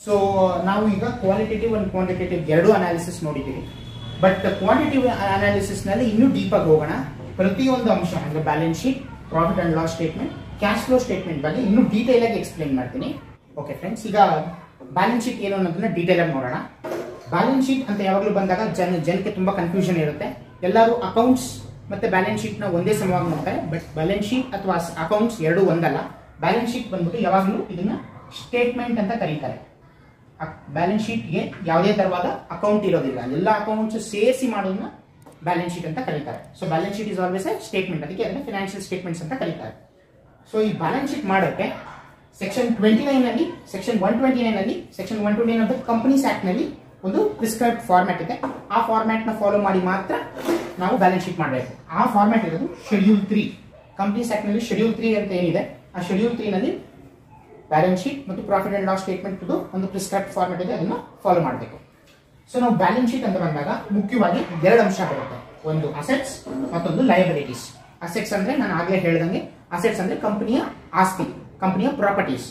So ನಾವು ಈಗ qualitative and quantitative ಎರಡು ಅನಾಲಿಸಿಸ್ ನೋಡಿದ್ದೀವಿ. ಬಟ್ ಕ್ವಾಂಟಿಟೇಟಿವ್ ಅನಾಲಿಸಿಸ್ ನಲ್ಲಿ ಇನ್ನೂ ಡೀಪ್ ಆಗಿ ಹೋಗೋಣ. ಪ್ರತಿಯೊಂದು ಅಂಶ ಅಂದ್ರೆ balance sheet, profit and loss statement, cash flow statement ಬಗ್ಗೆ ಇನ್ನೂ ಡೀಟೇಲ್ ಆಗಿ ಎಕ್ಸ್ಪ್ಲೈನ್ ಮಾಡ್ತೀನಿ. ಓಕೆ ಫ್ರೆಂಡ್ಸ್, ಈಗ ಬ್ಯಾಲೆನ್ಸ್ ಶೀಟ್ ಏನು ಅನ್ನೋದನ್ನ ಡೀಟೇಲ್ ಆಗಿ ನೋಡೋಣ. ಬ್ಯಾಲೆನ್ಸ್ ಶೀಟ್ ಅಂತ ಯಾವಾಗಲೂ ಬಂದಾಗ ಜನಕ್ಕೆ ತುಂಬಾ ಕನ್ಫ್ಯೂಷನ್ ಇರುತ್ತೆ. ಎಲ್ಲರೂ ಅಕೌಂಟ್ಸ್ ಮತ್ತೆ ಬ್ಯಾಲೆನ್ಸ್ ಶೀಟ್ ನ ಒಂದೇ ಸಮವಾಗಿ ನೋಡ್ತಾರೆ. ಬಟ್ ಬ್ಯಾಲೆನ್ಸ್ ಶೀಟ್ ಅಥವಾ ಅಕೌಂಟ್ಸ್ ಎರಡು ಒಂದಲ್ಲ. ಬ್ಯಾಲೆನ್ಸ್ ಶೀಟ್ ಬಂದ್ಬಿಟ್ಟು ಯಾವಾಗಲೂ ಇದನ್ನ ಸ್ಟೇಟ್ಮೆಂಟ್ ಅಂತ ಕರೀತಾರೆ. ಬ್ಯಾಲೆನ್ಸ್ ಶೀಟ್ಗೆ ಯಾವುದೇ ತರವಾದ ಅಕೌಂಟ್ ಇರೋದಿಲ್ಲ, ಎಲ್ಲ ಅಕೌಂಟ್ಸ್ ಸೇರಿಸಿ ಮಾಡೋದನ್ನ ಬ್ಯಾಲೆನ್ಸ್ ಶೀಟ್ ಅಂತ ಕರೀತಾರೆ. So balance sheet is always A statement, ಅದಕ್ಕೆ ಅದನ್ನ ಫಿನಾನ್ಷಿಯಲ್ ಸ್ಟೇಟ್ಮೆಂಟ್ಸ್ ಅಂತ ಕರೀತಾರೆ. ಸೊ ಈ ಬ್ಯಾಲೆನ್ಸ್ ಶೀಟ್ ಮಾಡೋಕ್ಕೆ ಸೆಕ್ಷನ್ 29 ನಲ್ಲಿ, ಸೆಕ್ಷನ್ 129 ನಲ್ಲಿ, section 129 of the companies act ನಲ್ಲಿ ಒಂದು ಪ್ರಿಸ್ಕ್ರೈಬ್ ಫಾರ್ಮ್ಯಾಟ್ ಇದೆ. ಆ ಫಾರ್ಮ್ಯಾಟ್ ನ ಫಾಲೋ ಮಾಡಿ ಮಾತ್ರ ನಾವು ಬ್ಯಾಲೆನ್ಸ್ ಶೀಟ್ ಮಾಡಬೇಕು. ಆ ಫಾರ್ಮ್ಯಾಟ್ ಇರೋದು ಶೆಡ್ಯೂಲ್ 3. ಕಂಪನೀಸ್ ಆಕ್ಟ್ ನಲ್ಲಿ ಶೆಡ್ಯೂಲ್ 3 ಅಂತ ಏನಿದೆ, ಆ ಶೆಡ್ಯೂಲ್ 3 ನಲ್ಲಿ ಬ್ಯಾಲೆನ್ಸ್ ಶೀಟ್ ಮತ್ತು ಪ್ರಾಫಿಟ್ ಅಂಡ್ ಲಾಸ್ ಸ್ಟೇಟ್ಮೆಂಟ್ ಒಂದು ಪ್ರಿಸ್ಕ್ರೈಬ್ ಫಾರ್ಮ್ಯಾಟ್ ಇದೆ, ಅದನ್ನ ಫಾಲೋ ಮಾಡಬೇಕು. ಸೊ ನಾವು ಬ್ಯಾಲೆನ್ಸ್ ಶೀಟ್ ಅಂತ ಬಂದಾಗ ಮುಖ್ಯವಾಗಿ ಎರಡು ಅಂಶ ಬರುತ್ತೆ. ಒಂದು ಅಸೆಟ್ಸ್, ಮತ್ತೊಂದು ಲಯಬಿಲಿಟೀಸ್. ಅಸೆಟ್ಸ್ ಅಂದ್ರೆ ನಾನು ಆಗ್ಲೇ ಹೇಳ್ದಂಗೆ, ಅಸೆಟ್ಸ್ ಅಂದ್ರೆ ಕಂಪನಿಯ ಆಸ್ತಿ, ಕಂಪನಿಯ ಪ್ರಾಪರ್ಟೀಸ್.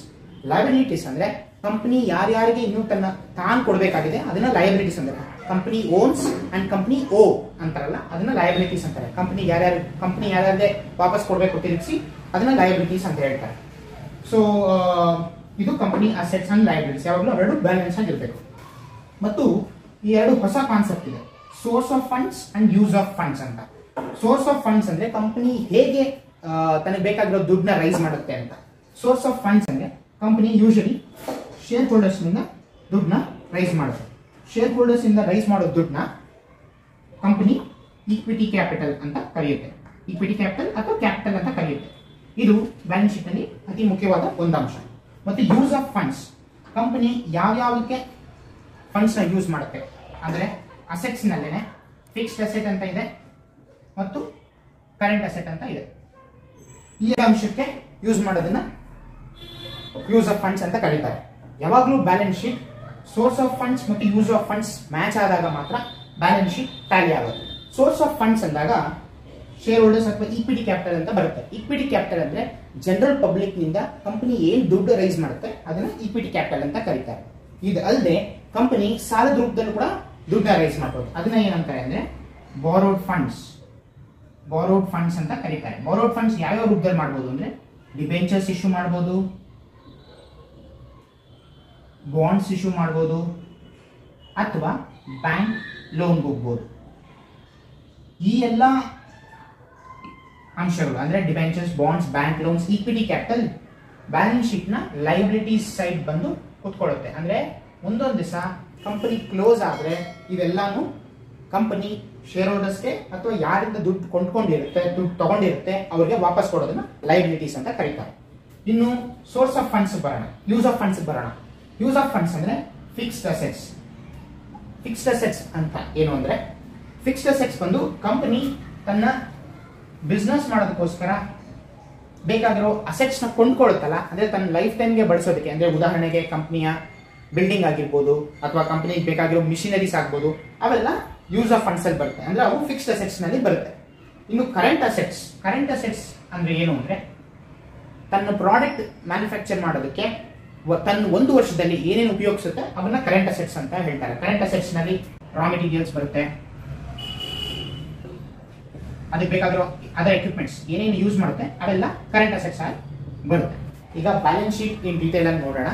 ಲಯಬಿಲಿಟೀಸ್ ಅಂದ್ರೆ ಕಂಪನಿ ಯಾರ್ಯಾರಿಗೆ ಇನ್ನೂ ತಾನು ಕೊಡಬೇಕಾಗಿದೆ ಅದನ್ನ ಲಯಬಿಲಿಟೀಸ್ ಅಂತಾರೆ. ಕಂಪನಿ ಓನ್ಸ್ ಅಂಡ್ ಕಂಪನಿ ಓ ಅಂತಾರಲ್ಲ, ಅದನ್ನ ಲಯಬಿಲಿಟೀಸ್ ಅಂತಾರೆ. ಕಂಪನಿ ಯಾರ್ಯಾರಿಗೆ ವಾಪಸ್ ಕೊಡಬೇಕು ತಿರುಗಿಸಿ ಅದನ್ನ ಲಯಬಿಲಿಟೀಸ್ ಅಂತ ಹೇಳ್ತಾರೆ. ಸೊ ಇದು ಕಂಪನಿ ಅಸೆಟ್ಸ್ ಅಂಡ್ ಲಯಬಿಲಿಟೀಸ್, ಯಾವಾಗಲೂ ಎರಡು ಬ್ಯಾಲೆನ್ಸ್ ಆಗಿರ್ಬೇಕು. ಮತ್ತು ಈ ಎರಡು ಹೊಸ ಕಾನ್ಸೆಪ್ಟ್ ಇದೆ, source of funds and use of funds ಅಂತ. ಸೋರ್ಸ್ ಆಫ್ ಫಂಡ್ಸ್ ಅಂದ್ರೆ ಕಂಪನಿ ಹೇಗೆ ತನಗೆ ಬೇಕಾಗಿರೋ ದುಡ್ಡನ್ನ ರೈಸ್ ಮಾಡುತ್ತೆ ಅಂತ. ಸೋರ್ಸ್ ಆಫ್ ಫಂಡ್ಸ್ ಅಂದ್ರೆ ಕಂಪನಿ ಯೂಶಲಿ ಶೇರ್ ಹೋಲ್ಡರ್ಸ್ ನಿಂದ ದುಡ್ಡನ್ನ ರೈಸ್ ಮಾಡುತ್ತೆ. ಶೇರ್ ಹೋಲ್ಡರ್ಸ್ ಇಂದ ರೈಸ್ ಮಾಡೋ ದುಡ್ಡನ್ನ ಕಂಪನಿ ಈಕ್ವಿಟಿ ಕ್ಯಾಪಿಟಲ್ ಅಂತ ಕರೆಯುತ್ತೆ. ಈಕ್ವಿಟಿ ಕ್ಯಾಪಿಟಲ್ ಅಥವಾ ಕ್ಯಾಪಿಟಲ್ ಅಂತ ಕರೆಯುತ್ತೆ. ಇದು ಬ್ಯಾಲೆನ್ಸ್ ಶೀಟ್ ನಲ್ಲಿ ಅತಿ ಮುಖ್ಯವಾದ ಒಂದು ಅಂಶ. ಮತ್ತೆ ಯೂಸ್ ಆಫ್ ಫಂಡ್ಸ್, ಕಂಪನಿ ಯಾವ್ಯಾವಕ್ಕೆ ಫಂಡ್ಸ್ ನ ಯೂಸ್ ಮಾಡುತ್ತೆ ಅಂದ್ರೆ ಅಸೆಟ್ಸ್ ನಲ್ಲೇನೆ ಫಿಕ್ಸ್ಡ್ ಅಸೆಟ್ ಅಂತ ಇದೆ ಮತ್ತು ಕರೆಂಟ್ ಅಸೆಟ್ ಅಂತ ಇದೆ. ಈ ಅಂಶಕ್ಕೆ ಯೂಸ್ ಮಾಡೋದನ್ನ ಯೂಸ್ ಆಫ್ ಫಂಡ್ಸ್ ಅಂತ ಕರೀತಾರೆ. ಯಾವಾಗಲೂ balance sheet source of funds ಮತ್ತು ಯೂಸ್ ಆಫ್ ಫಂಡ್ಸ್ ಮ್ಯಾಚ್ ಆದಾಗ ಮಾತ್ರ ಬ್ಯಾಲೆನ್ಸ್ ಶೀಟ್ ಟ್ಯಾಲಿ ಆಗುತ್ತೆ. ಸೋರ್ಸ್ ಆಫ್ ಫಂಡ್ಸ್ ಅಂದಾಗ ಶೇರ್ ಹೋಲ್ಡರ್ಸ್ ಅಥವಾ ಈಕ್ವಿಟಿ ಕ್ಯಾಪಿಟಲ್ ಅಂತ ಬರುತ್ತೆ. ಈಕ್ವಿಟಿ ಕ್ಯಾಪಿಟಲ್ ಅಂದ್ರೆ ಜನರಲ್ ಪಬ್ಲಿಕ್ ನಿಂದ ಕಂಪನಿ ಏನ್ ದುಡ್ಡು ರೈಸ್ ಮಾಡುತ್ತೆ ಅದನ್ನ ಈಕ್ವಿಟಿ ಕ್ಯಾಪಿಟಲ್ ಅಂತ ಕರೀತಾರೆ. ಇದು ಅಲ್ಲದೆ ಕಂಪನಿ ಸಾಲದ ರೂಪದಲ್ಲೂ ಕೂಡ ದುಡ್ಡನ್ನ ರೈಸ್ ಮಾಡಬಹುದು. ಅದನ್ನ ಏನಂತಾರೆ ಅಂದ್ರೆ ಬಾರೋಡ್ ಫಂಡ್ಸ್. ಬಾರೋಡ್ ಫಂಡ್ಸ್ ಅಂತ ಕರೀತಾರೆ. ಬಾರೋಡ್ ಫಂಡ್ಸ್ ಯಾವ್ಯಾವ ರೂಪದಲ್ಲಿ ಮಾಡಬಹುದು ಅಂದ್ರೆ ಡಿಬೆಂಚರ್ಸ್ ಇಶ್ಯೂ ಮಾಡಬಹುದು, ಬಾಂಡ್ಸ್ ಇಶ್ಯೂ ಮಾಡಬಹುದು, ಅಥವಾ ಬ್ಯಾಂಕ್ ಲೋನ್ ಹೋಗ್ಬೋದು. ಈ ಎಲ್ಲ ಅಂಶಗಳು ಅಂದ್ರೆ debentures, bonds, bank loans, equity capital balance sheet ನ ಲಯಬಿಲಿಟೀಸ್ ಸೈಡ್ ಬಂದು ಕುತ್ಕೊಳ್ಳುತ್ತೆ. ಅಂದ್ರೆ ಒಂದೊಂದು ದಿವಸ ಕಂಪನಿ ಕ್ಲೋಸ್ ಆದ್ರೆ ಇವೆಲ್ಲಾನು ಕಂಪನಿ ಶೇರ್ ಹೋಲ್ಡರ್ಸ್ಗೆ ಅಥವಾ ಯಾರಿಂದ ದುಡ್ಡು ಕೊಂಡ್ಕೊಂಡಿರುತ್ತೆ, ದುಡ್ಡು ತಗೊಂಡಿರುತ್ತೆ ಅವ್ರಿಗೆ ವಾಪಸ್ ಕೊಡೋದನ್ನ ಲಯಬಿಲಿಟೀಸ್ ಅಂತ ಕರೀತಾರೆ. ಇನ್ನು ಸೋರ್ಸ್ ಆಫ್ ಫಂಡ್ಸ್ ಬರೋಣ, ಯೂಸ್ ಆಫ್ ಫಂಡ್ಸ್ ಬರೋಣ. ಯೂಸ್ ಆಫ್ ಫಂಡ್ಸ್ ಅಂದ್ರೆ ಫಿಕ್ಸ್ಡ್ ಅಸೆಟ್ಸ್. ಫಿಕ್ಸ್ಡ್ ಅಸೆಟ್ಸ್ ಅಂತ ಏನು ಅಂದ್ರೆ ಫಿಕ್ಸ್ಡ್ ಅಸೆಟ್ಸ್ ಬಂದು ಕಂಪನಿ ತನ್ನ ಬಿಸ್ನೆಸ್ ಮಾಡೋದಕ್ಕೋಸ್ಕರ ಬೇಕಾಗಿರೋ ಅಸೆಟ್ಸ್ ನ ಕೊಂಡ್ಕೊಳುತ್ತಲ್ಲ, ಅಂದ್ರೆ ತನ್ನ ಲೈಫ್ ಟೈಮ್ಗೆ ಬಳಸೋದಕ್ಕೆ. ಅಂದ್ರೆ ಉದಾಹರಣೆಗೆ ಕಂಪನಿಯ ಬಿಲ್ಡಿಂಗ್ ಆಗಿರ್ಬೋದು ಅಥವಾ ಕಂಪನಿಗೆ ಬೇಕಾಗಿರೋ ಮಿಷಿನರೀಸ್ ಆಗ್ಬೋದು, ಅವೆಲ್ಲ ಯೂಸ್ ಆಫ್ ಫಂಡ್ಸ್ ಅಲ್ಲಿ ಬರುತ್ತೆ. ಅಂದ್ರೆ ಅವು ಫಿಕ್ಸ್ಡ್ ಅಸೆಟ್ಸ್ ನಲ್ಲಿ ಬರುತ್ತೆ. ಇನ್ನು ಕರೆಂಟ್ ಅಸೆಟ್ಸ್. ಕರೆಂಟ್ ಅಸೆಟ್ಸ್ ಅಂದ್ರೆ ಏನು ಅಂದ್ರೆ ತನ್ನ ಪ್ರಾಡಕ್ಟ್ ಮ್ಯಾನುಫ್ಯಾಕ್ಚರ್ ಮಾಡೋದಕ್ಕೆ ತನ್ನ ಒಂದು ವರ್ಷದಲ್ಲಿ ಏನೇನು ಉಪಯೋಗಿಸುತ್ತೆ ಅವನ್ನ ಕರೆಂಟ್ ಅಸೆಟ್ಸ್ ಅಂತ ಹೇಳ್ತಾರೆ. ಕರೆಂಟ್ ಅಸೆಟ್ಸ್ ನಲ್ಲಿ ರಾ ಮೆಟೀರಿಯಲ್ಸ್ ಬರುತ್ತೆ, ಅದಕ್ಕೆ ಬೇಕಾಗಿರೋ ಅದರ್ ಎಕ್ವಿಪ್ಮೆಂಟ್ಸ್ ಏನೇನು ಯೂಸ್ ಮಾಡುತ್ತೆ ಅವೆಲ್ಲ ಕರೆಂಟ್ ಅಸೆಟ್ಸ್ ಆಗಿ ಬರುತ್ತೆ. ಈಗ ಬ್ಯಾಲೆನ್ಸ್ ಶೀಟ್ ಇನ್ ಡೀಟೇಲ್ ಆಗಿ ನೋಡೋಣ.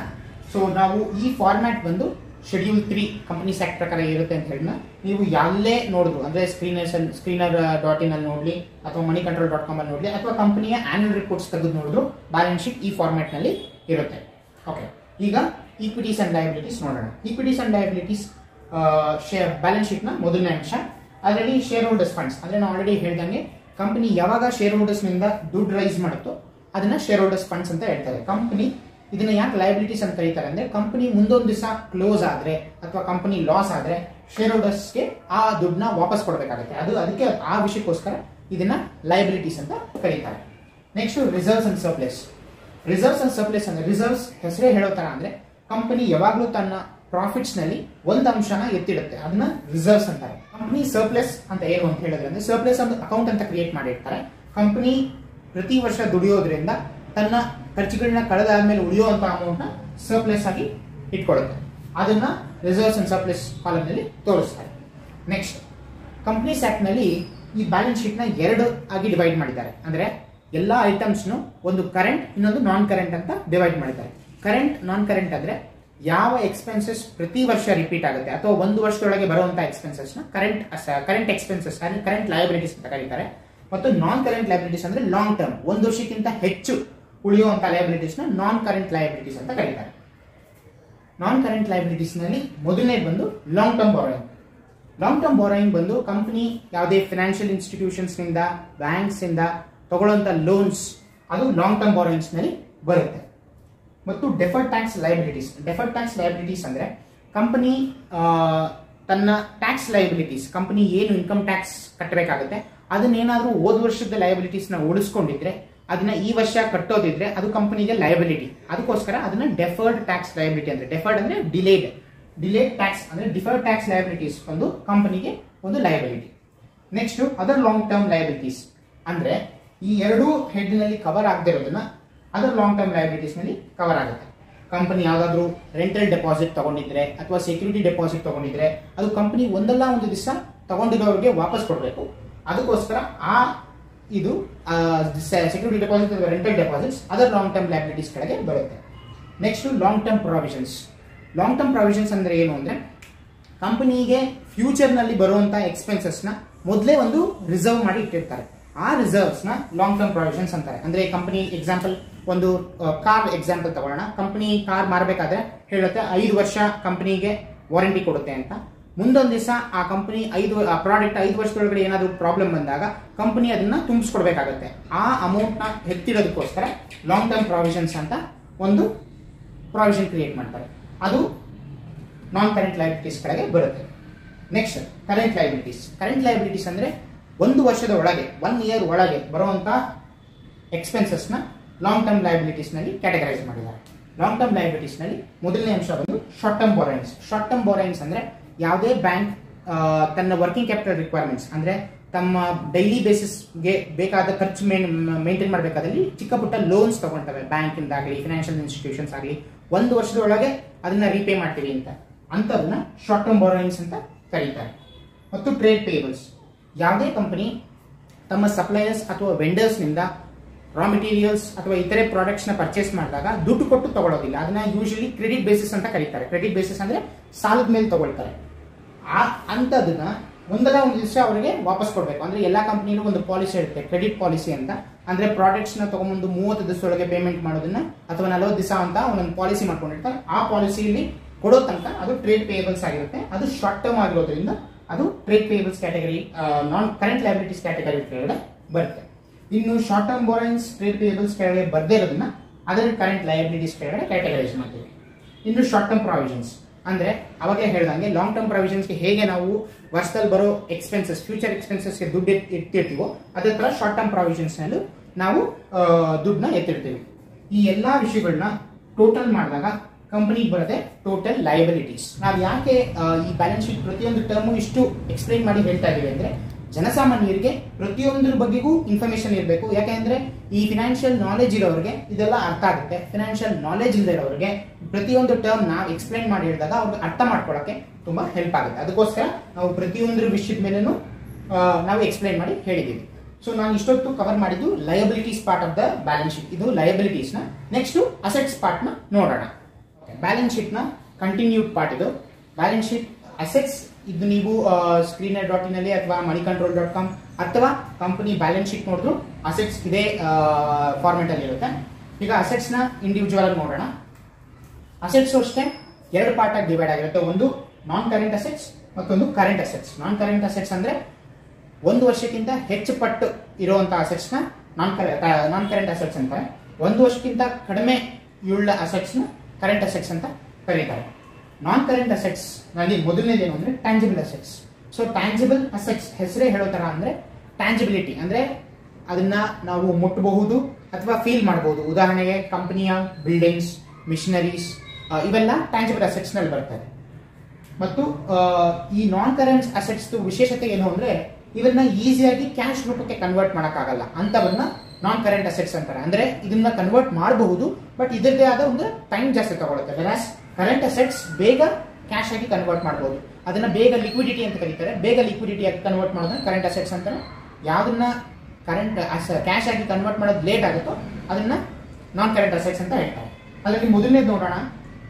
ಸೊ ನಾವು ಈ ಫಾರ್ಮ್ಯಾಟ್ ಬಂದು ಶೆಡ್ಯೂಲ್ 3 ಕಂಪನೀಸ್ ಆಕ್ಟ್ ಪ್ರಕಾರ ಇರುತ್ತೆ ಅಂತ ಹೇಳಿದ ನೀವು ಎಲ್ಲೇ ನೋಡಿದ್ರು, ಅಂದ್ರೆ screener.in ಅಲ್ಲಿ ನೋಡ್ಲಿ ಅಥವಾ moneycontrol.com ಅಲ್ಲಿ ನೋಡ್ಲಿ ಅಥವಾ ಕಂಪನಿಯ ಆನ್ಯುವಲ್ ರಿಪೋರ್ಟ್ಸ್ ತೆಗೆದು ನೋಡಿದ್ರು ಬ್ಯಾಲೆನ್ಸ್ ಶೀಟ್ ಈ ಫಾರ್ಮ್ಯಾಟ್ ನಲ್ಲಿ ಇರುತ್ತೆ. ಓಕೆ, ಈಗ ಈಕ್ವಿಟೀಸ್ ಅಂಡ್ ಲಯಬಿಲಿಟೀಸ್ ನೋಡೋಣ. Equities and liabilities balance sheet ನ ಮೊದಲನೇ ಅಂಶ. ಅದರಲ್ಲಿ ಶೇರ್ ಹೋಲ್ಡರ್ಸ್ ಫಂಡ್ಸ್ ಅಂದ್ರೆ ನಾವು ಆಲ್ರೆಡಿ ಹೇಳ್ದಂಗೆ ಕಂಪನಿ ಯಾವಾಗ ಶೇರ್ ಹೋಲ್ಡರ್ಸ್ ನಿಂದ ದುಡ್ಡು ರೈಸ್ ಮಾಡುತ್ತೋ ಅದನ್ನ ಶೇರ್ ಹೋಲ್ಡರ್ಸ್ ಫಂಡ್ಸ್ ಅಂತ ಹೇಳ್ತಾರೆ. ಕಂಪನಿ ಇದನ್ನ ಯಾಕೆ ಲಯಬಿಲಿಟೀಸ್ ಅಂತ ಕರೀತಾರೆ ಅಂದ್ರೆ ಕಂಪನಿ ಮುಂದೊಂದು ದಿವಸ ಕ್ಲೋಸ್ ಆದ್ರೆ ಅಥವಾ ಕಂಪನಿ ಲಾಸ್ ಆದ್ರೆ ಶೇರ್ ಹೋಲ್ಡರ್ಸ್ಗೆ ಆ ದುಡ್ಡನ್ನ ವಾಪಸ್ ಕೊಡಬೇಕಾಗುತ್ತೆ. ಅದಕ್ಕೆ ಆ ವಿಷಯಕ್ಕೋಸ್ಕರ ಇದನ್ನ ಲಯಬಿಲಿಟೀಸ್ ಅಂತ ಕರೀತಾರೆ. Next reserves and surplus. Reserves and surplus ಅಂದ್ರೆ ರಿಸರ್ವ್ಸ್ ಹೆಸರೇ ಹೇಳೋ ತರ ಅಂದ್ರೆ ಕಂಪನಿ ಯಾವಾಗ್ಲೂ ತನ್ನ ಪ್ರಾಫಿಟ್ಸ್ ನಲ್ಲಿ ಒಂದು ಅಂಶನ ಎತ್ತಿಡುತ್ತೆ, ಅದನ್ನ ರಿಸರ್ವ್ಸ್ ಅಂತಾರೆ. ಕಂಪನಿ ಸರ್ಪ್ಲಸ್ ಅಂತ ಏನು ಅಂತ ಹೇಳಿದ್ರೆ ಅಂದ್ರೆ ಸರ್ಪ್ಲಸ್ ಒಂದು ಅಕೌಂಟ್ ಅಂತ ಕ್ರಿಯೇಟ್ ಮಾಡಿರ್ತಾರೆ. ಕಂಪನಿ ಪ್ರತಿ ವರ್ಷ ದುಡಿಯೋದ್ರಿಂದ ತನ್ನ ಖರ್ಚುಗಳನ್ನ ಕಳೆದಾದ್ಮೇಲೆ ಉಳಿಯುವಂತ ಅಮೌಂಟ್ ನ ಸರ್ಪ್ಲಸ್ ಆಗಿ ಇಟ್ಕೊಳ್ಳುತ್ತೆ. ಅದನ್ನ ರಿಸರ್ವ್ಸ್ ಅಂಡ್ ಸರ್ಪ್ಲಸ್ ಕಾಲಮ್ ನಲ್ಲಿ ತೋರಿಸ್ತಾರೆ. ನೆಕ್ಸ್ಟ್, ಕಂಪ್ನೀಸ್ ಆಕ್ಟ್ ನಲ್ಲಿ ಈ ಬ್ಯಾಲೆನ್ಸ್ ಶೀಟ್ ನ 2 ಆಗಿ ಡಿವೈಡ್ ಮಾಡಿದ್ದಾರೆ. ಅಂದ್ರೆ ಎಲ್ಲಾ ಐಟಮ್ಸ್ ಒಂದು ಕರೆಂಟ್, ಇನ್ನೊಂದು ನಾನ್ ಕರೆಂಟ್ ಅಂತ ಡಿವೈಡ್ ಮಾಡಿದ್ದಾರೆ. ಕರೆಂಟ್, ನಾನ್ ಕರೆಂಟ್ ಅಂದ್ರೆ ಯಾವ ಎಕ್ಸ್ಪೆನ್ಸಸ್ ಪ್ರತಿ ವರ್ಷ ರಿಪೀಟ್ ಆಗುತ್ತೆ ಅಥವಾ ಒಂದು ವರ್ಷದೊಳಗೆ ಬರುವಂತಹ ಎಕ್ಸ್ಪೆನ್ಸಸ್ ನ ಕರೆಂಟ್ ಎಕ್ಸ್ಪೆನ್ಸಸ್ ಅಂದ್ರೆ ಕರೆಂಟ್ ಲಯಬಿಲಿಟೀಸ್ ಅಂತ ಕರೀತಾರೆ. ಮತ್ತು ನಾನ್ ಕರೆಂಟ್ ಲಯಬಿಲಿಟೀಸ್ ಅಂದ್ರೆ ಲಾಂಗ್ ಟರ್ಮ್, ಒಂದು ವರ್ಷಕ್ಕಿಂತ ಹೆಚ್ಚು ಉಳಿಯುವಂತಹ ಲಯಬಿಲಿಟೀಸ್ ನ ನಾನ್ ಕರೆಂಟ್ ಲಯಬಿಲಿಟೀಸ್ ಅಂತ ಕರೀತಾರೆ. ನಾನ್ ಕರೆಂಟ್ ಲಯಬಿಲಿಟೀಸ್ ನಲ್ಲಿ ಮೊದಲನೇ ಬಂದು long term borrowing. Long term borrowing ಬಂದು ಕಂಪನಿ ಯಾವುದೇ ಫಿನಾನ್ಷಿಯಲ್ ಇನ್ಸ್ಟಿಟ್ಯೂಷನ್ಸ್ ನಿಂದ, ಬ್ಯಾಂಕ್ಸ್ ಇಂದ ತಗೊಳ್ಳುವಂತ ಲೋನ್ಸ್, ಅದು ಲಾಂಗ್ ಟರ್ಮ್ ಬಾರೋಯಿಂಗ್ಸ್ ನಲ್ಲಿ ಬರುತ್ತೆ. ಮತ್ತು deferred tax liabilities. Deferred tax liabilities ಅಂದ್ರೆ ಕಂಪನಿ ತನ್ನ ಟ್ಯಾಕ್ಸ್ ಲಯಬಿಲಿಟೀಸ್, ಕಂಪನಿ ಏನು ಇನ್ಕಮ್ ಟ್ಯಾಕ್ಸ್ ಕಟ್ಟಬೇಕಾಗುತ್ತೆ ಅದನ್ನೇನಾದ್ರೂ ಹೋದ ವರ್ಷದ ಲಯಬಿಲಿಟೀಸ್ ನ ಉಳಿಸ್ಕೊಂಡಿದ್ರೆ, ಅದನ್ನ ಈ ವರ್ಷ ಕಟ್ಟೋದಿದ್ರೆ ಅದು ಕಂಪನಿಗೆ ಲಯಬಿಲಿಟಿ. ಅದಕ್ಕೋಸ್ಕರ ಅದನ್ನ ಡೆಫರ್ಡ್ ಟ್ಯಾಕ್ಸ್ ಲಯಬಿಲಿಟಿ ಅಂದ್ರೆ, ಡೆಫರ್ಡ್ ಅಂದ್ರೆ ಡಿಲೇಡ್ ಟ್ಯಾಕ್ಸ್ ಅಂದ್ರೆ ಡಿಫರ್ಡ್ ಟ್ಯಾಕ್ಸ್ ಲಯಬಿಲಿಟೀಸ್ ಒಂದು ಕಂಪನಿಗೆ ಒಂದು liability. Next, other long term liabilities ಅಂದ್ರೆ ಈ ಎರಡೂ ಹೆಡ್ ನಲ್ಲಿ ಕವರ್ ಆಗದೆ ಇರೋದನ್ನ ಅದರ್ ಲಾಂಗ್ ಟರ್ಮ್ ಲಯಬಿಲಿಟೀಸ್ ನಲ್ಲಿ ಕವರ್ ಆಗುತ್ತೆ. ಕಂಪನಿ ಯಾವ್ದಾದ್ರು ರೆಂಟಲ್ ಡೆಪಾಸಿಟ್ ತಗೊಂಡಿದ್ರೆ ಅಥವಾ ಸೆಕ್ಯೂರಿಟಿ ಡೆಪಾಸಿಟ್ ತಗೊಂಡಿದ್ರೆ ಅದು ಕಂಪನಿ ಒಂದಲ್ಲ ಒಂದು ದಿವಸ ತಗೊಂಡಿರೋರಿಗೆ ವಾಪಸ್ ಕೊಡಬೇಕು. ಅದಕ್ಕೋಸ್ಕರ ಇದು ಸೆಕ್ಯೂರಿಟಿ ಡೆಪಾಸಿಟ್ ಅಥವಾ rental deposits other long term liabilities ಕೆಳಗೆ ಬರುತ್ತೆ. Next, long term provisions. Long term provisions ಅಂದ್ರೆ ಏನು ಅಂದ್ರೆ ಕಂಪನಿಗೆ ಫ್ಯೂಚರ್ ನಲ್ಲಿ ಬರುವಂತಹ ಎಕ್ಸ್ಪೆನ್ಸಸ್ ನ ಮೊದಲೇ ಒಂದು ರಿಸರ್ವ್ ಮಾಡಿ ಇಟ್ಟಿರ್ತಾರೆ. ಆ ರಿಸರ್ವ್ಸ್ ನ ಲಾಂಗ್ ಟರ್ಮ್ ಪ್ರೊವಿಷನ್ಸ್ ಅಂತಾರೆ. ಅಂದ್ರೆ ಕಂಪನಿ ಎಕ್ಸಾಂಪಲ್, ಒಂದು ಕಾರ್ ಎಕ್ಸಾಂಪಲ್ ತಗೊಳ್ಳೋಣ. ಕಂಪನಿ ಕಾರ್ ಮಾರಬೇಕಾದ್ರೆ ಹೇಳುತ್ತೆ 5 ವರ್ಷ ಕಂಪನಿಗೆ ವಾರಂಟಿ ಕೊಡುತ್ತೆ ಅಂತ. ಮುಂದೊಂದು ದಿವಸ ಆ ಕಂಪನಿ ಪ್ರಾಡಕ್ಟ್ 5 ವರ್ಷದೊಳಗಡೆ ಏನಾದರೂ ಪ್ರಾಬ್ಲಮ್ ಬಂದಾಗ ಕಂಪನಿ ಅದನ್ನ ತುಂಬಿಸ್ಕೊಡ್ಬೇಕಾಗತ್ತೆ. ಆ ಅಮೌಂಟ್ ನ ಎತ್ತಿಡೋದಕ್ಕೋಸ್ಕರ ಲಾಂಗ್ ಟರ್ಮ್ ಪ್ರಾವಿಷನ್ಸ್ ಅಂತ ಒಂದು ಪ್ರಾವಿಷನ್ ಕ್ರಿಯೇಟ್ ಮಾಡ್ತಾರೆ. ಅದು ನಾನ್ ಕರೆಂಟ್ ಲಯಬಿಲಿಟೀಸ್ ಕೆಳಗೆ ಬರುತ್ತೆ. Next, current liabilities. Current liabilities ಅಂದ್ರೆ ಒಂದು ವರ್ಷದ ಒಳಗೆ, 1 ಇಯರ್ ಒಳಗೆ ಬರುವಂತಹ ಎಕ್ಸ್ಪೆನ್ಸಸ್ ನ ಲಾಂಗ್ ಟರ್ಮ್ ಲಯಬಿಲಿಟೀಸ್ ನಲ್ಲಿ ಕ್ಯಾಟಗರೈಸ್ ಮಾಡಿದ್ದಾರೆ. ಲಾಂಗ್ ಟರ್ಮ್ ಲಯಬಿಲಿಟೀಸ್ ನಲ್ಲಿ ಮೊದಲನೇ ಅಂಶ ಬಂದು short term borrowings. Short term borrowings ಅಂದ್ರೆ ಯಾವುದೇ ಬ್ಯಾಂಕ್ ತನ್ನ ವರ್ಕಿಂಗ್ ಕ್ಯಾಪಿಟಲ್ ರಿಕ್ವೈರ್ಮೆಂಟ್ಸ್ ಅಂದ್ರೆ ತಮ್ಮ ಡೈಲಿ ಬೇಸಿಸ್ಗೆ ಬೇಕಾದ ಖರ್ಚು ಮೇಂಟೈನ್ ಮಾಡಬೇಕಾದಲ್ಲಿ ಚಿಕ್ಕ ಪುಟ್ಟ ಲೋನ್ಸ್ ತಗೊಳ್ತವೆ, ಬ್ಯಾಂಕ್ ಇಂದಾಗಲಿ ಫಿನಾನ್ಷಿಯಲ್ ಇನ್ಸ್ಟಿಟ್ಯೂಷನ್ಸ್ ಆಗಲಿ, 1 ವರ್ಷದೊಳಗೆ ಅದನ್ನ ರೀಪೇ ಮಾಡ್ತೀವಿ ಅಂತದನ್ನ ಶಾರ್ಟ್ ಟರ್ಮ್ ಬಾರೋಯಿಂಗ್ಸ್ ಅಂತ ಕರೀತಾರೆ. ಮತ್ತು ಟ್ರೇಡ್ ಪೇಯಬಲ್ಸ್. ಯಾವುದೇ ಕಂಪನಿ ತಮ್ಮ ಸಪ್ಲೈಯರ್ಸ್ ಅಥವಾ ವೆಂಡರ್ಸ್ ನಿಂದ ರಾ ಮೆಟೀರಿಯಲ್ಸ್ ಅಥವಾ ಇತರೆ ಪ್ರಾಡಕ್ಟ್ಸ್ ನ ಪರ್ಚೇಸ್ ಮಾಡಿದಾಗ ದುಡ್ಡು ಕೊಟ್ಟು ತಗೊಳ್ಳೋದಿಲ್ಲ. ಅದನ್ನ ಯೂಶಲಿ ಕ್ರೆಡಿಟ್ ಬೇಸಿಸ್ ಅಂತ ಕರೀತಾರೆ. ಕ್ರೆಡಿಟ್ ಬೇಸಿಸ್ ಅಂದ್ರೆ ಸಾಲದ ಮೇಲೆ ತಗೊಳ್ತಾರೆ. ಅಂತದನ್ನ ಒಂದಲ್ಲ ಒಂದು ದಿವಸ ಅವರಿಗೆ ವಾಪಸ್ ಕೊಡಬೇಕು. ಅಂದ್ರೆ ಎಲ್ಲಾ ಕಂಪನಿನೂ ಒಂದು ಪಾಲಿಸಿ ಇರುತ್ತೆ, ಕ್ರೆಡಿಟ್ ಪಾಲಿಸಿ ಅಂತ. ಅಂದ್ರೆ ಪ್ರಾಡಕ್ಟ್ಸ್ ನ ತಗೊಂಡ್ಬಂದು 30 ದಿವಸದೊಳಗೆ ಪೇಮೆಂಟ್ ಮಾಡೋದನ್ನ ಅಥವಾ 40 ದಿವಸ ಅಂತ ಒಂದೊಂದು ಪಾಲಿಸಿ ಮಾಡ್ಕೊಂಡಿರ್ತಾರೆ. ಆ ಪಾಲಿಸಿಯಲ್ಲಿ ಕೊಡೋ ತನಕ ಅದು ಟ್ರೇಡ್ ಪೇಯಬಲ್ಸ್ ಆಗಿರುತ್ತೆ. ಅದು ಶಾರ್ಟ್ ಟರ್ಮ್ ಆಗಿರೋದ್ರಿಂದ ಅದು trade payables category, non current liabilities category ಕೆಳಗಡೆ ಬರುತ್ತೆ. ಇನ್ನು short term borrowings trade payables ಕೆಳಗಡೆ ಬರ್ದೇ ಇರೋದನ್ನ ಅದರ ಕರೆಂಟ್ ಲಯಬಿಲಿಟೀಸ್ ಕೆಳಗಡೆ ಕ್ಯಾಟಗರೈಸ್ ಮಾಡ್ತೀವಿ. ಇನ್ನು ಶಾರ್ಟ್ ಟರ್ಮ್ ಪ್ರಾವಿಷನ್ಸ್ ಅಂದ್ರೆ ಅವಾಗಲೇ ಹೇಳ್ದಂಗೆ ಲಾಂಗ್ ಟರ್ಮ್ ಪ್ರಾವಿಷನ್ಸ್ಗೆ ಹೇಗೆ ನಾವು ವರ್ಷದಲ್ಲಿ ಬರೋ ಎಕ್ಸ್ಪೆನ್ಸಸ್, ಫ್ಯೂಚರ್ ಎಕ್ಸ್ಪೆನ್ಸಸ್ಗೆ ದುಡ್ಡು ಎತ್ತಿರ್ತೀವೋ ಅದೇ ತರ ಶಾರ್ಟ್ ಟರ್ಮ್ ಪ್ರಾವಿಷನ್ಸ್ ನಲ್ಲೂ ನಾವು ದುಡ್ಡನ್ನ ಎತ್ತಿರ್ತೀವಿ. ಈ ಎಲ್ಲಾ ವಿಷಯಗಳನ್ನ ಟೋಟಲ್ ಮಾಡಿದಾಗ ಕಂಪನಿಗೆ ಬರುತ್ತೆ ಟೋಟಲ್ ಲಯಬಿಲಿಟೀಸ್. ನಾವು ಯಾಕೆ ಈ ಬ್ಯಾಲೆನ್ಸ್ ಶೀಟ್ ಪ್ರತಿಯೊಂದು ಟರ್ಮು ಇಷ್ಟು ಎಕ್ಸ್ಪ್ಲೈನ್ ಮಾಡಿ ಹೇಳ್ತಾ ಇದೀವಿ ಅಂದ್ರೆ ಜನಸಾಮಾನ್ಯರಿಗೆ ಪ್ರತಿಯೊಂದರ ಬಗ್ಗೆಗೂ ಇನ್ಫಾರ್ಮೇಶನ್ ಇರಬೇಕು. ಯಾಕೆಂದ್ರೆ ಈ ಫಿನಾನ್ಷಿಯಲ್ ನಾಲೆಜ್ ಇರೋರಿಗೆ ಇದೆಲ್ಲ ಅರ್ಥ ಆಗುತ್ತೆ. ಫಿನಾನ್ಷಿಯಲ್ ನಾಲೆಜ್ ಇಲ್ಲದೆ ಇರೋರಿಗೆ ಪ್ರತಿಯೊಂದು ಟರ್ಮ್ ನಾವು ಎಕ್ಸ್ಪ್ಲೈನ್ ಮಾಡಿ ಹೇಳಿದಾಗ ಅವ್ರಿಗೆ ಅರ್ಥ ಮಾಡ್ಕೊಳ್ಳೋಕೆ ತುಂಬಾ ಹೆಲ್ಪ್ ಆಗುತ್ತೆ. ಅದಕ್ಕೋಸ್ಕರ ನಾವು ಪ್ರತಿಯೊಂದರ ವಿಷಯದ ಮೇಲೂ ನಾವು ಎಕ್ಸ್ಪ್ಲೈನ್ ಮಾಡಿ ಹೇಳಿದ್ದೀವಿ. ಸೊ ನಾನು ಇಷ್ಟೊತ್ತು ಕವರ್ ಮಾಡಿದ್ದು liabilities part of the balance sheet. ಇದು ಲಯಬಿಲಿಟೀಸ್ ನ. ನೆಕ್ಸ್ಟ್ ಅಸೆಟ್ಸ್ ಪಾರ್ಟ್ ನ ನೋಡೋಣ. ಬ್ಯಾಲೆನ್ಸ್ ಶೀಟ್ ನ ಕಂಟಿನ್ಯೂಡ್ ಪಾರ್ಟ್ ಇದು. ಬ್ಯಾಲೆನ್ಸ್ ಶೀಟ್ ಅಸೆಟ್ಸ್ ಇದು ನೀವು screener.in ಅಲ್ಲಿ ಅಥವಾ moneycontrol.com ಅಥವಾ ಕಂಪನಿ ಬ್ಯಾಲೆನ್ಸ್ ಶೀಟ್ ನೋಡಿದ್ರು ಅಸೆಟ್ಸ್ ಇದೇ ಫಾರ್ಮೆಟ್ ಅಲ್ಲಿ ಇರುತ್ತೆ. ಈಗ ಅಸೆಟ್ಸ್ ನ ಇಂಡಿವಿಜುವಲ್ ಆಗಿ ನೋಡೋಣ. ಅಸೆಟ್ಸ್ ಅಷ್ಟೇ 2 ಪಾರ್ಟ್ ಆಗಿ ಡಿವೈಡ್ ಆಗಿರುತ್ತೆ. ಒಂದು ನಾನ್ ಕರೆಂಟ್ ಅಸೆಟ್ಸ್, ಮತ್ತೊಂದು ಕರೆಂಟ್ ಅಸೆಟ್ಸ್. ನಾನ್ ಕರೆಂಟ್ ಅಸೆಟ್ಸ್ ಅಂದ್ರೆ 1 ವರ್ಷಕ್ಕಿಂತ ಹೆಚ್ಚು ಪಟ್ಟು ಇರುವಂತಹ ಅಸೆಟ್ಸ್ ನ ನಾನ್ ಕರೆಂಟ್ ಅಸೆಟ್ಸ್ ಅಂತಾರೆ. 1 ವರ್ಷಕ್ಕಿಂತ ಕಡಿಮೆ ಉಳ್ಳ ಅಸೆಟ್ಸ್ ನ ಕರೆಂಟ್ ಅಸೆಟ್ಸ್ ಅಂತ ಕರೀತಾರೆ. ನಾನ್ ಕರೆಂಟ್ ಅಸೆಟ್ಸ್ ನಲ್ಲಿ ಮೊದಲನೇದೇನು ಅಂದ್ರೆ tangible assets. So tangible assets ಹೆಸರೇ ಹೇಳೋ ತರ ಅಂದ್ರೆ ಟ್ಯಾಂಜಿಬಿಲಿಟಿ ಅಂದ್ರೆ ಅದನ್ನ ನಾವು ಮುಟ್ಟಬಹುದು ಅಥವಾ ಫೀಲ್ ಮಾಡಬಹುದು. ಉದಾಹರಣೆಗೆ ಕಂಪನಿಯ ಬಿಲ್ಡಿಂಗ್ಸ್, ಮಿಷನರೀಸ್ ಇವೆಲ್ಲ ಟ್ಯಾಂಜಿಬಲ್ ಅಸೆಟ್ಸ್ ನಲ್ಲಿ ಬರ್ತವೆ. ಮತ್ತು ಈ ನಾನ್ ಕರೆಂಟ್ ಅಸೆಟ್ಸ್ ವಿಶೇಷತೆ ಏನು ಅಂದ್ರೆ ಇವನ್ನ ಈಸಿಯಾಗಿ ಕ್ಯಾಶ್ ರೂಪಕ್ಕೆ ಕನ್ವರ್ಟ್ ಮಾಡಕ್ಕಾಗಲ್ಲ. ಅಂತವನ್ನ ನಾನ್ ಕರೆಂಟ್ ಅಸೆಟ್ಸ್ ಅಂತಾರೆ. ಅಂದ್ರೆ ಇದನ್ನ ಕನ್ವರ್ಟ್ ಮಾಡಬಹುದು, ಬಟ್ ಇದರದೇ ಆದ ಒಂದು ಟೈಮ್ ಜಾಸ್ತಿ ತಗೊಳುತ್ತೆ. ಕರೆಂಟ್ ಅಸೆಟ್ಸ್ ಬೇಗ ಕ್ಯಾಶ್ ಆಗಿ ಕನ್ವರ್ಟ್ ಮಾಡಬಹುದು. ಅದನ್ನ ಬೇಗ ಲಿಕ್ವಿಡಿಟಿ ಅಂತ ಕರೀತಾರೆ. ಬೇಗ ಲಿಕ್ವಿಡಿಟಿ ಆಗಿ ಕನ್ವರ್ಟ್ ಮಾಡೋದನ್ನ ಕರೆಂಟ್ ಅಸೆಟ್ಸ್ ಅಂತಾರೆ. ಯಾವ್ದನ್ನ ಕರೆಂಟ್ ಕ್ಯಾಶ್ ಆಗಿ ಕನ್ವರ್ಟ್ ಮಾಡೋದು ಲೇಟ್ ಆಗುತ್ತೋ ಅದನ್ನ ನಾನ್ ಕರೆಂಟ್ ಅಸೆಟ್ಸ್ ಅಂತ ಹೇಳ್ತಾರೆ. ಅದರಲ್ಲಿ ಮೊದಲನೇದು ನೋಡೋಣ,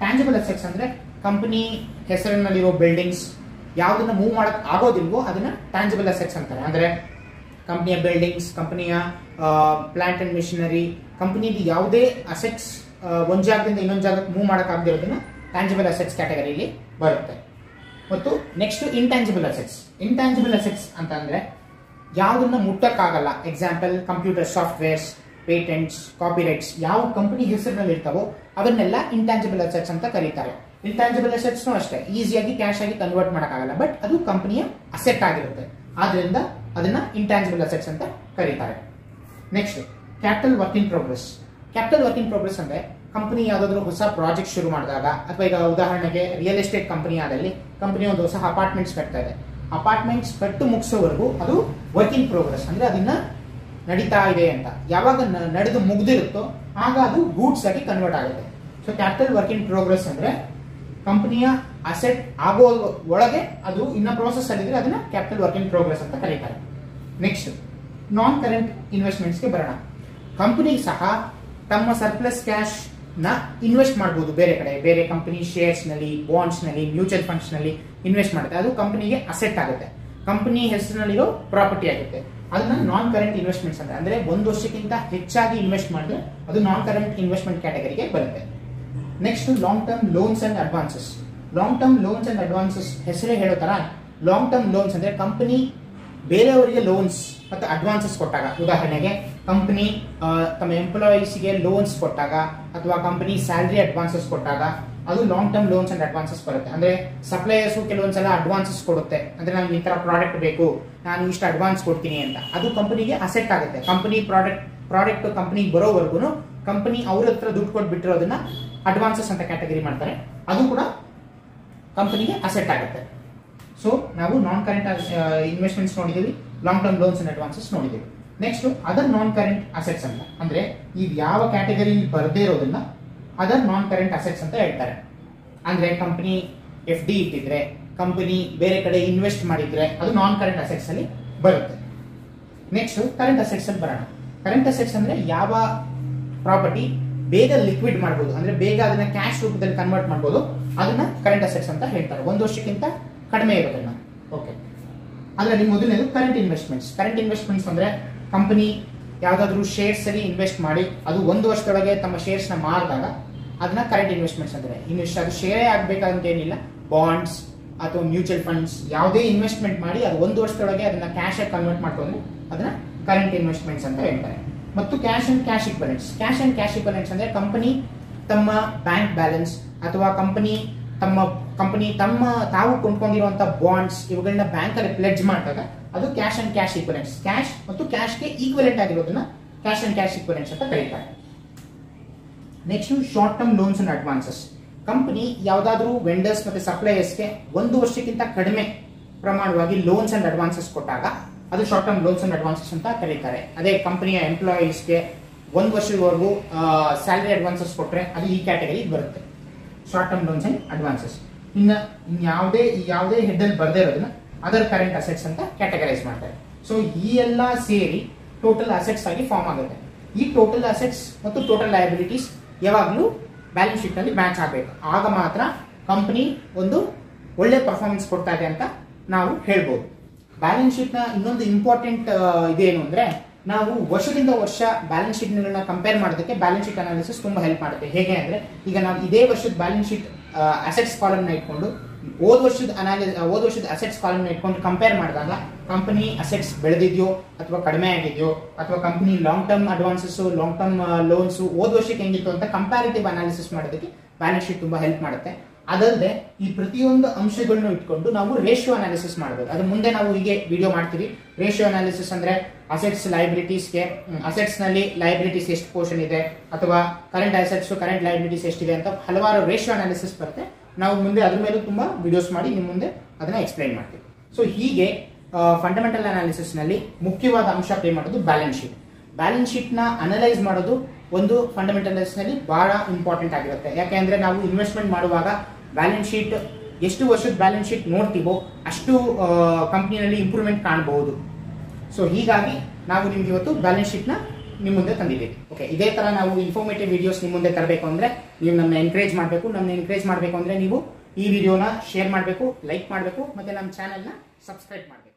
ಟ್ಯಾಂಜಿಬಲ್ ಅಸೆಟ್ಸ್ ಅಂದ್ರೆ ಕಂಪನಿ ಹೆಸರಿನಲ್ಲಿರೋ ಬಿಲ್ಡಿಂಗ್ಸ್ ಯಾವ್ದನ್ನ ಮೂವ್ ಮಾಡಕ್ ಆಗೋದಿಲ್ವೋ ಅದನ್ನ ಟ್ಯಾಂಜಿಬಲ್ ಅಸೆಟ್ಸ್ ಅಂತಾರೆ. ಅಂದ್ರೆ ಕಂಪನಿಯ ಬಿಲ್ಡಿಂಗ್ಸ್, ಕಂಪನಿಯ ಪ್ಲಾಂಟ್ ಅಂಡ್ ಮಿಷನರಿ, ಕಂಪನಿದು ಯಾವುದೇ ಅಸೆಟ್ಸ್ ಒಂದ್ ಜಾಗದಿಂದ ಇನ್ನೊಂದು ಜಾಗಕ್ಕೆ ಮೂವ್ ಮಾಡಕ್ ಆಗದಿರೋದನ್ನ ಟ್ಯಾಂಜಿಬಲ್ ಅಸೆಟ್ಸ್ ಕ್ಯಾಟಗರಿಯಲ್ಲಿ ಬರುತ್ತೆ. ಮತ್ತು next intangible assets. Intangible assets ಅಂತ ಅಂದ್ರೆ ಯಾವುದನ್ನ ಮುಟ್ಟಕ್ಕಾಗಲ್ಲ. Example computer softwares, patents, copyrights ಯಾವ ಕಂಪನಿ ಹೆಸರಿನಲ್ಲಿ ಇರ್ತಾವೋ ಅವನ್ನೆಲ್ಲ ಇಂಟ್ಯಾಂಜಿಬಲ್ ಅಸೆಟ್ಸ್ ಅಂತ ಕರೀತಾರೆ. ಇಂಟ್ಯಾಂಜಿಬಲ್ ಅಸೆಟ್ಸ್ ಅಷ್ಟೇ ಈಸಿಯಾಗಿ ಕ್ಯಾಶ್ ಆಗಿ ಕನ್ವರ್ಟ್ ಮಾಡಕ್ಕಾಗಲ್ಲ, ಬಟ್ ಅದು ಕಂಪನಿಯ ಅಸೆಟ್ ಆಗಿರುತ್ತೆ. ಆದ್ರಿಂದ ಅದನ್ನ ಇಂಟ್ಯಾಂಜಿಬಲ್ ಅಸೆಟ್ಸ್ ಅಂತ ಕರೀತಾರೆ. Next capital work in progress. Capital work in progress ಅಂದ್ರೆ ಕಂಪನಿ ಯಾವ್ದಾದ್ರು ಹೊಸ ಪ್ರಾಜೆಕ್ಟ್ ಶುರು ಮಾಡಿದಾಗ, ಅಥವಾ ಈಗ ಉದಾಹರಣೆಗೆ ರಿಯಲ್ ಎಸ್ಟೇಟ್ ಕಂಪನಿ ಆದಲ್ಲಿ ಕಂಪನಿ ಒಂದು ಹೊಸ ಅಪಾರ್ಟ್ಮೆಂಟ್ಸ್ ಕಟ್ತಾ ಇದೆ, ಅಪಾರ್ಟ್ಮೆಂಟ್ಸ್ ಕಟ್ಟು ಮುಗಿಸೋವರೆಗೂ ಅದು ವರ್ಕ್ ಇನ್ ಪ್ರೋಗ್ರೆಸ್ ಅಂದ್ರೆ ಅದನ್ನ ನಡೀತಾ ಇದೆ ಅಂತ. ಯಾವಾಗ ನಡೆದು ಮುಗ್ದಿರುತ್ತೋ ಆಗ ಅದು ಗೂಡ್ಸ್ ಆಗಿ ಕನ್ವರ್ಟ್ ಆಗುತ್ತೆ. So capital work in progress ಅಂದ್ರೆ ಕಂಪನಿಯ ಅಸೆಟ್ ಆಗೋ ಒಳಗೆ ಅದು ಇನ್ನ ಪ್ರೋಸೆಸ್ ಅಲ್ಲಿದ್ರೆ ಅದನ್ನ ಕ್ಯಾಪಿಟಲ್ ವರ್ಕ್ ಇನ್ ಪ್ರೋಗ್ರೆಸ್ ಅಂತ ಕರೀತಾರೆ. ನೆಕ್ಸ್ಟ್ ನಾನ್ ಕರೆಂಟ್ ಇನ್ವೆಸ್ಟ್ಮೆಂಟ್ಸ್ಗೆ ಬರೋಣ. ಕಂಪನಿ ಸಹ ತಮ್ಮ ಸರ್ಪ್ಲಸ್ ಕ್ಯಾಶ್ ನ ಇನ್ವೆಸ್ಟ್ ಮಾಡಬಹುದು ಬೇರೆ ಕಡೆ, ಬೇರೆ ಕಂಪನಿ ಶೇರ್ಸ್ ನಲ್ಲಿ, ಬಾಂಡ್ಸ್ ನಲ್ಲಿ, ಮ್ಯೂಚುವಲ್ ಫಂಡ್ಸ್ ನಲ್ಲಿ ಇನ್ವೆಸ್ಟ್ ಮಾಡುತ್ತೆ. ಅದು ಕಂಪನಿಗೆ ಅಸೆಟ್ ಆಗುತ್ತೆ, ಕಂಪನಿ ಹೆಸರಿನಲ್ಲಿರೋ ಪ್ರಾಪರ್ಟಿ ಆಗುತ್ತೆ. ಅದನ್ನ ನಾನ್ ಕರೆಂಟ್ ಇನ್ವೆಸ್ಟ್ಮೆಂಟ್ಸ್ ಅಂದ್ರೆ ಒಂದು ವರ್ಷಕ್ಕಿಂತ ಹೆಚ್ಚಾಗಿ ಇನ್ವೆಸ್ಟ್ ಮಾಡಿದ್ರೆ ಅದು ನಾನ್ ಕರೆಂಟ್ ಇನ್ವೆಸ್ಟ್ಮೆಂಟ್ ಕ್ಯಾಟಗರಿಗೆ ಬರುತ್ತೆ. Next long term loans and advances. Long term loans and advances ಹೆಸರೇ ಹೇಳೋ ತರ ಲಾಂಗ್ ಟರ್ಮ್ ಲೋನ್ಸ್ ಅಂದ್ರೆ ಕಂಪನಿ ಬೇರೆಯವರಿಗೆ ಲೋನ್ಸ್ ಮತ್ತು ಅಡ್ವಾನ್ಸಸ್ ಕೊಟ್ಟಾಗ, ಉದಾಹರಣೆಗೆ ಕಂಪನಿ ತಮ್ಮ ಎಂಪ್ಲಾಯೀಸ್ಗೆ ಲೋನ್ಸ್ ಕೊಟ್ಟಾಗ ಅಥವಾ ಕಂಪನಿ ಸ್ಯಾಲರಿ ಅಡ್ವಾನ್ಸಸ್ ಕೊಟ್ಟಾಗ ಅದು long term loans and advances ಬರುತ್ತೆ. ಅಂದ್ರೆ ಸಪ್ಲೈಯರ್ಸ್ ಕೆಲವೊಂದ್ಸಲ ಅಡ್ವಾನ್ಸಸ್ ಕೊಡುತ್ತೆ, ಅಂದ್ರೆ ನಮ್ಗೆ ಈ ತರ ಪ್ರಾಡಕ್ಟ್ ಬೇಕು, ನಾನು ಇಷ್ಟು ಅಡ್ವಾನ್ಸ್ ಕೊಡ್ತೀನಿ ಅಂತ. ಅದು ಕಂಪನಿಗೆ ಅಸೆಟ್ ಆಗುತ್ತೆ. ಕಂಪನಿ ಪ್ರಾಡಕ್ಟ್ ಕಂಪನಿಗೆ ಬರೋವರೆಗೂ ಕಂಪನಿ ಅವ್ರ ಹತ್ರ ದುಡ್ಡು ಕೊಟ್ಟು ಬಿಟ್ಟಿರೋದನ್ನ ಅಡ್ವಾನ್ಸಸ್ ಅಂತ ಕ್ಯಾಟಗರಿ ಮಾಡ್ತಾರೆ. ಅದು ಕೂಡ ಕಂಪನಿಗೆ ಅಸೆಟ್ ಆಗುತ್ತೆ. ಸೊ ನಾವು ನಾನ್ ಕರೆಂಟ್ ಇನ್ವೆಸ್ಟ್ಮೆಂಟ್ಸ್ ನೋಡಿದೀವಿ, long term loans and advances ನೋಡಿದೀವಿ. Next other non current assets ಅಂತ ಅಂದ್ರೆ ಈಗ ಯಾವ ಕ್ಯಾಟಗರಿ ಬರದೇ ಇರೋದನ್ನ ಅದರ್ ನಾನ್ ಕರೆಂಟ್ ಅಸೆಟ್ಸ್ ಅಂತ ಹೇಳ್ತಾರೆ. ಅಂದ್ರೆ ಕಂಪನಿ FD ಇಟ್ಟಿದ್ರೆ, ಕಂಪನಿ ಬೇರೆ ಕಡೆ ಇನ್ವೆಸ್ಟ್ ಮಾಡಿದ್ರೆ ಅದು ನಾನ್ ಕರೆಂಟ್ ಅಸೆಟ್ಸ್ ಅಲ್ಲಿ ಬರುತ್ತೆ. ನೆಕ್ಸ್ಟ್ ಕರೆಂಟ್ ಅಸೆಟ್ಸ್ ಅಲ್ಲಿ ಬರೋಣ. ಕರೆಂಟ್ ಅಸೆಟ್ಸ್ ಅಂದ್ರೆ ಯಾವ ಪ್ರಾಪರ್ಟಿ ಬೇಗ ಲಿಕ್ವಿಡ್ ಮಾಡಬಹುದು, ಅಂದ್ರೆ ಬೇಗ ಅದನ್ನ ಕ್ಯಾಶ್ ರೂಪದಲ್ಲಿ ಕನ್ವರ್ಟ್ ಮಾಡಬಹುದು, ಅದನ್ನ ಕರೆಂಟ್ ಅಸೆಟ್ಸ್ ಅಂತ ಹೇಳ್ತಾರೆ. ಒಂದು ವರ್ಷಕ್ಕಿಂತ ಕಡಿಮೆ ಇರೋದನ್ನ. ಓಕೆ, ಅದರಲ್ಲಿ ಮೊದಲನೇದು ಕರೆಂಟ್ ಇನ್ವೆಸ್ಟ್ಮೆಂಟ್ಸ್. ಕರೆಂಟ್ ಇನ್ವೆಸ್ಟ್ಮೆಂಟ್ಸ್ ಅಂದ್ರೆ ಕಂಪನಿ ಯಾವ್ದಾದ್ರು ಶೇರ್ಸ್ ಅಲ್ಲಿ ಇನ್ವೆಸ್ಟ್ ಮಾಡಿ ಅದು ಒಂದು ವರ್ಷದೊಳಗೆ ತಮ್ಮ ಶೇರ್ಸ್ ನ ಮಾರಿದಾಗ ಅದನ್ನ ಕರೆಂಟ್ ಇನ್ವೆಸ್ಟ್ಮೆಂಟ್ಸ್ ಅಂದ್ರೆ. ಇನ್ವೆಸ್ಟ್ ಅದು ಶೇರೇ ಆಗ್ಬೇಕಂತ ಏನಿಲ್ಲ, ಬಾಂಡ್ಸ್ ಅಥವಾ ಮ್ಯೂಚುವಲ್ ಫಂಡ್ಸ್ ಯಾವುದೇ ಇನ್ವೆಸ್ಟ್ಮೆಂಟ್ ಮಾಡಿ ಅದು ಒಂದು ವರ್ಷದೊಳಗೆ ಅದನ್ನ ಕ್ಯಾಶ್ ಆಗಿ ಕನ್ವರ್ಟ್ ಮಾಡ್ಕೊಂಡ್ರೆ ಅದನ್ನ ಕರೆಂಟ್ ಇನ್ವೆಸ್ಟ್ಮೆಂಟ್ಸ್ ಅಂತ ಹೇಳ್ತಾರೆ. ಮತ್ತು cash and cash equivalents. Cash and cash equivalents ಅಂದ್ರೆ ಕಂಪನಿ ತಮ್ಮ ಬ್ಯಾಂಕ್ ಬ್ಯಾಲೆನ್ಸ್ ಅಥವಾ ಕಂಪನಿ ತಾವು ಕೊಂಡ್ಕೊಂಡಿರುವಂತ ಬಾಂಡ್ಸ್ ಇವುಗಳನ್ನ ಬ್ಯಾಂಕ್ ಅಲ್ಲಿ ಪ್ಲೆಡ್ಜ್ ಮಾಡಿದಾಗ ಅದು cash and cash equivalents. Cash ಮತ್ತು ಕ್ಯಾಶ್ಗೆ ಈಕ್ವಲೆಂಟ್ ಆಗಿರೋದನ್ನ ಕ್ಯಾಶ್ ಅಂಡ್ ಕ್ಯಾಶ್ ಇಕ್ವಲೆಂಟ್ಸ್ ಅಂತ ಕರೀತಾರೆ. Next short term loans and advances. Company ಯಾವ್ದಾದ್ರು ವೆಂಡರ್ಸ್ ಮತ್ತೆ ಸಪ್ಲೈಯರ್ಸ್ಗೆ ಒಂದು ವರ್ಷಕ್ಕಿಂತ ಕಡಿಮೆ ಪ್ರಮಾಣವಾಗಿ ಲೋನ್ಸ್ ಅಂಡ್ ಅಡ್ವಾನ್ಸಸ್ ಕೊಟ್ಟಾಗ ಅದು short term loans and advances ಅಂತ ಕರೀತಾರೆ. ಅದೇ ಕಂಪನಿಯ ಎಂಪ್ಲಾಯೀಸ್ಗೆ ಒಂದು ವರ್ಷದವರೆಗೂ ಸ್ಯಾಲರಿ ಅಡ್ವಾನ್ಸಸ್ ಕೊಟ್ರೆ ಅದು ಈ ಕ್ಯಾಟಗರಿ ಬರುತ್ತೆ, short term loans and advances. ಯಾವುದೇ ಹೆಡ್ ಅಲ್ಲಿ ಬರದೇ ಇರೋದನ್ನ ಅದರ್ ಕರೆಂಟ್ ಅಸೆಟ್ಸ್ ಅಂತ ಕ್ಯಾಟಗರೈಸ್ ಮಾಡ್ತಾರೆ. ಸೊ ಈ ಎಲ್ಲ ಸೇರಿ ಟೋಟಲ್ ಅಸೆಟ್ಸ್ ಆಗಿ ಫಾರ್ಮ್ ಆಗುತ್ತೆ. ಈ ಟೋಟಲ್ ಅಸೆಟ್ಸ್ ಮತ್ತು ಟೋಟಲ್ ಲಯಬಿಲಿಟೀಸ್ ಯಾವಾಗಲೂ ಬ್ಯಾಲೆನ್ಸ್ ಶೀಟ್ ನಲ್ಲಿ ಮ್ಯಾಚ್ ಆಗಬೇಕು. ಆಗ ಮಾತ್ರ ಕಂಪನಿ ಒಂದು ಒಳ್ಳೆ ಪರ್ಫಾರ್ಮೆನ್ಸ್ ಕೊಡ್ತಾ ಇದೆ ಅಂತ ನಾವು ಹೇಳ್ಬೋದು. ಬ್ಯಾಲೆನ್ಸ್ ಶೀಟ್ ನ ಇನ್ನೊಂದು ಇಂಪಾರ್ಟೆಂಟ್ ಇದೇನು ಅಂದ್ರೆ ನಾವು ವರ್ಷದಿಂದ ವರ್ಷ ಬ್ಯಾಲೆನ್ಸ್ ಶೀಟ್ ಗಳನ್ನ ಕಂಪೇರ್ ಮಾಡೋದಕ್ಕೆ ಬ್ಯಾಲೆನ್ಸ್ ಶೀಟ್ ಅನಾಲಿಸಿಸ್ ತುಂಬಾ ಹೆಲ್ಪ್ ಮಾಡುತ್ತೆ. ಹೇಗೆ ಅಂದ್ರೆ ಈಗ ನಾವು ಇದೇ ವರ್ಷದ ಬ್ಯಾಲೆನ್ಸ್ ಶೀಟ್ ಅಸೆಟ್ಸ್ ಕಾಲಮ್ ನ ಇಟ್ಕೊಂಡು ಹೋದ ವರ್ಷದ ಅಸೆಟ್ಸ್ ಕಾಲಮ್ ನ ಇಟ್ಕೊಂಡು ಕಂಪೇರ್ ಮಾಡಿದಾಗ ಕಂಪನಿ ಅಸೆಟ್ಸ್ ಬೆಳೆದಿದೆಯೋ ಅಥವಾ ಕಡಿಮೆ ಆಗಿದೆಯೋ ಅಥವಾ company long term advances, long term loans ಹೋದ ವರ್ಷಕ್ಕೆ ಹೆಂಗಿತ್ತು ಅಂತ ಕಂಪ್ಯಾರಿಟಿವ್ ಅನಾಲಿಸಿಸ್ ಮಾಡೋದಕ್ಕೆ ಬ್ಯಾಲೆನ್ಸ್ ಶೀಟ್ ತುಂಬಾ ಹೆಲ್ಪ್ ಮಾಡುತ್ತೆ. ಅದಲ್ಲದೆ ಈ ಪ್ರತಿಯೊಂದು ಅಂಶಗಳನ್ನು ಇಟ್ಕೊಂಡು ನಾವು ರೇಷಿಯೋ ಅನಾಲಿಸಿಸ್ ಮಾಡಬೇಕು. ಅದು ಮುಂದೆ ನಾವು ಹೀಗೆ ವಿಡಿಯೋ ಮಾಡ್ತೀವಿ. ರೇಷಿಯೋ ಅನಾಲಿಸಿಸ್ ಅಂದ್ರೆ ಅಸೆಟ್ಸ್ ಲಯಬಿಲಿಟೀಸ್ಗೆ, ಅಸೆಟ್ಸ್ ನಲ್ಲಿ ಲಯಬಿಲಿಟೀಸ್ ಎಷ್ಟು ಪೋರ್ಷನ್ ಇದೆ ಅಥವಾ ಕರೆಂಟ್ ಅಸೆಟ್ಸ್ ಕರೆಂಟ್ ಲಯಬಿಲಿಟೀಸ್ ಎಷ್ಟಿದೆ ಅಂತ ಹಲವಾರು ರೇಷಿಯೋ ಅನಾಲಿಸಿಸ್ ಬರುತ್ತೆ. ನಾವು ಮುಂದೆ ಅದ್ರ ಮೇಲೆ ತುಂಬಾ ವಿಡಿಯೋಸ್ ಮಾಡಿ ನಿಮ್ಮ ಮುಂದೆ ಅದನ್ನ ಎಕ್ಸ್ಪ್ಲೈನ್ ಮಾಡ್ತೀವಿ. ಸೊ ಹೀಗೆ ಫಂಡಮೆಂಟಲ್ ಅನಾಲಿಸಿಸ್ ನಲ್ಲಿ ಮುಖ್ಯವಾದ ಅಂಶ ಪ್ಲೇ ಮಾಡೋದು ಬ್ಯಾಲೆನ್ಸ್ ಶೀಟ್. ಬ್ಯಾಲೆನ್ಸ್ ಶೀಟ್ ನ ಅನಲೈಸ್ ಮಾಡೋದು ಒಂದು ಫಂಡಮೆಂಟಲ್ ಅನಾಲಿಸಿಸ್ ನಲ್ಲಿ ಬಹಳ ಇಂಪಾರ್ಟೆಂಟ್ ಆಗಿರುತ್ತೆ. ಯಾಕೆಂದ್ರೆ ನಾವು ಇನ್ವೆಸ್ಟ್ಮೆಂಟ್ ಮಾಡುವಾಗ ಬ್ಯಾಲೆನ್ಸ್ ಶೀಟ್ ಎಷ್ಟು ವರ್ಷದ ಬ್ಯಾಲೆನ್ಸ್ ಶೀಟ್ ನೋಡ್ತೀವೋ ಅಷ್ಟು ಕಂಪ್ನಿನಲ್ಲಿ ಇಂಪ್ರೂವ್ಮೆಂಟ್ ಕಾಣಬಹುದು. ಸೊ ಹೀಗಾಗಿ ನಾವು ನಿಮ್ಗೆ ಇವತ್ತು ಬ್ಯಾಲೆನ್ಸ್ ಶೀಟ್ನ ನಿಮ್ಮ ಮುಂದೆ ತಂದಿದ್ದೀವಿ. ಓಕೆ, ಇದೇ ತರ ನಾವು ಇನ್ಫಾರ್ಮೇಟಿವ್ ವಿಡಿಯೋಸ್ ನಿಮ್ಮ ಮುಂದೆ ತರಬೇಕು ಅಂದ್ರೆ ನೀವು ನಮ್ಮನ್ನ ಎನ್ಕರೇಜ್ ಮಾಡಬೇಕು ಅಂದ್ರೆ ನೀವು ಈ ವಿಡಿಯೋನ ಶೇರ್ ಮಾಡಬೇಕು, ಲೈಕ್ ಮಾಡಬೇಕು, ಮತ್ತೆ ನಮ್ಮ ಚಾನೆಲ್ನ ಸಬ್ಸ್ಕ್ರೈಬ್ ಮಾಡಬೇಕು.